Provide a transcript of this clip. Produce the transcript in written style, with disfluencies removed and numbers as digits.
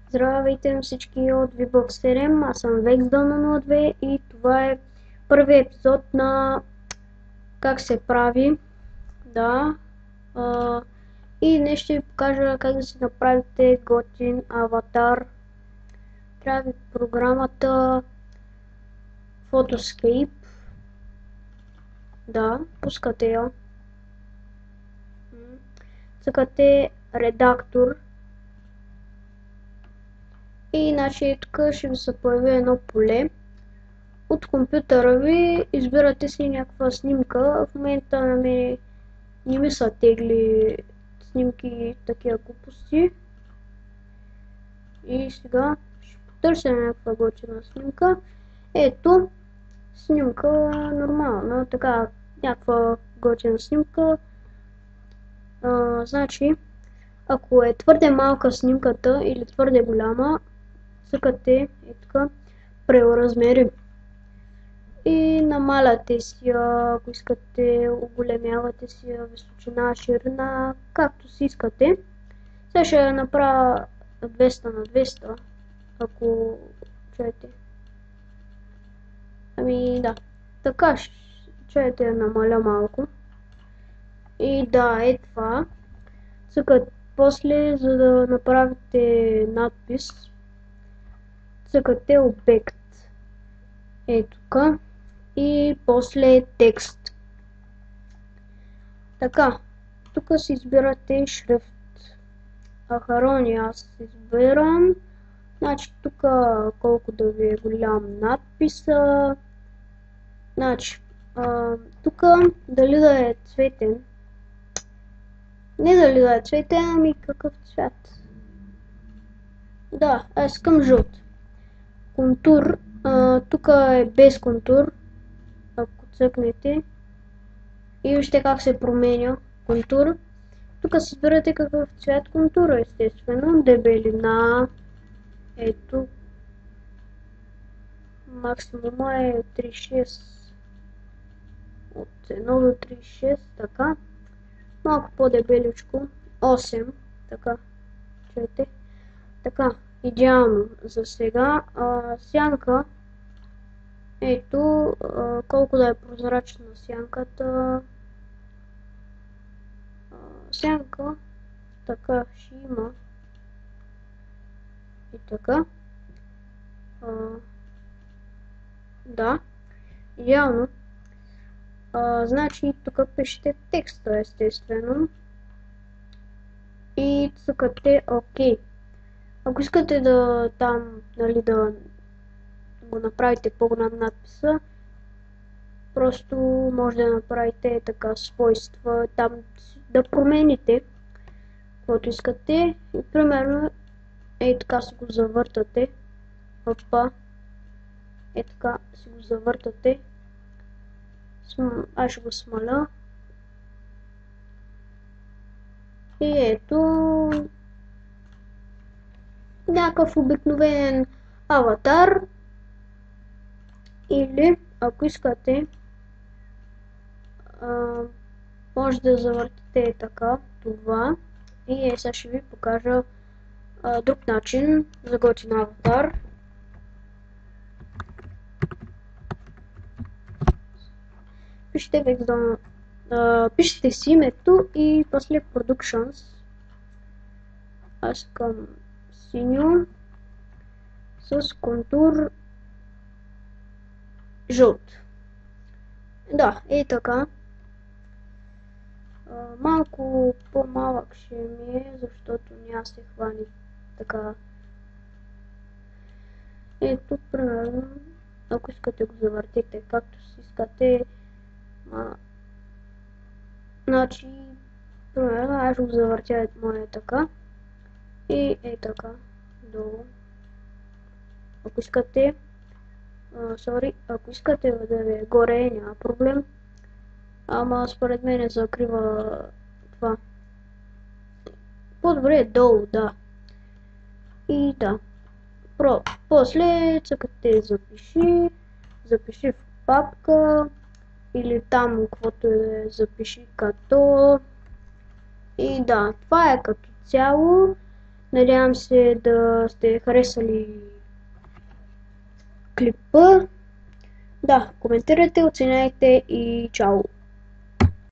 Здравейте на всички от VBox 7, аз съм VexDana02 и това е първият епизод на как се прави, да, и днес ще ви покажа как да си направите готин аватар. Трябва ви програмата Photoscape, да, пускате я, цъкате редактор. И значи тук ще ви се появи едно поле. От компютъра ви избирате си някаква снимка. В момента на мен не ми са тегли снимки и такива глупости. И сега ще потърся някаква готина снимка. Ето, снимка нормална, така, някаква готина снимка. Значи, ако е твърде малка снимката или твърде голяма, цъкате и така преразмери и намаляте си, ако искате, оголемявате си височина, ширина, както си искате. Сега ще направя 200 на 200, ако чуете. Ами да, така ще чуете намаля малко. И да, е това. Цъкате после, за да направите надпис, цъкате обект. Ето тук. И после текст. Така, тук си избирате шрифт. Ахарони аз избирам. Значи тук колко да ви е голям надписа. Значи, тук дали да е цветен. Не дали да е цветен, ами какъв цвят. Да, аз искам жълт. Контур. Тук е без контур. Ако цъкнете и вижте как се променя контур. Тук си избирате какъв цвят контура, естествено. Дебелина. Ето. Максимума е 36. От 1 до 36, така. Малко по-дебеличко. 8. Така. Чуете. Така. Идеално за сега. Сянка. Ето, колко да е прозрачна сянката. Сянка. Така ще има. И така. Да. Идеално. Значи тук пишете текста, естествено. И цъкате ОК. Ако искате да там, нали, да го направите по-голям надписа, просто може да направите така свойства, там да промените каквото искате. И примерно, така си го завъртате. Опа. Така си го завъртате. Аз ще го смаля. И ето някакъв обикновен аватар. Или, ако искате, може да завъртите така, това. И сега ще ви покажа друг начин за готин аватар. Пишете си името и после Productions. Аз към синьо с контур жълт. Да, и така. Малко по-малък ще ми е, защото няма се хвани така. Ето, примерно, ако искате го завъртите както си искате. Значи, примерно, аз ще го завъртя моя така. И така, долу. Ако искате, ако искате да ви е горе, няма проблем. Ама според мен закрива това. По-добре е долу, да. И да. После цъкате запиши в папка или там каквото е запиши като. И да, това е като цяло. Надявам се да сте харесали клипа. Да, коментирайте, оценяйте и чао!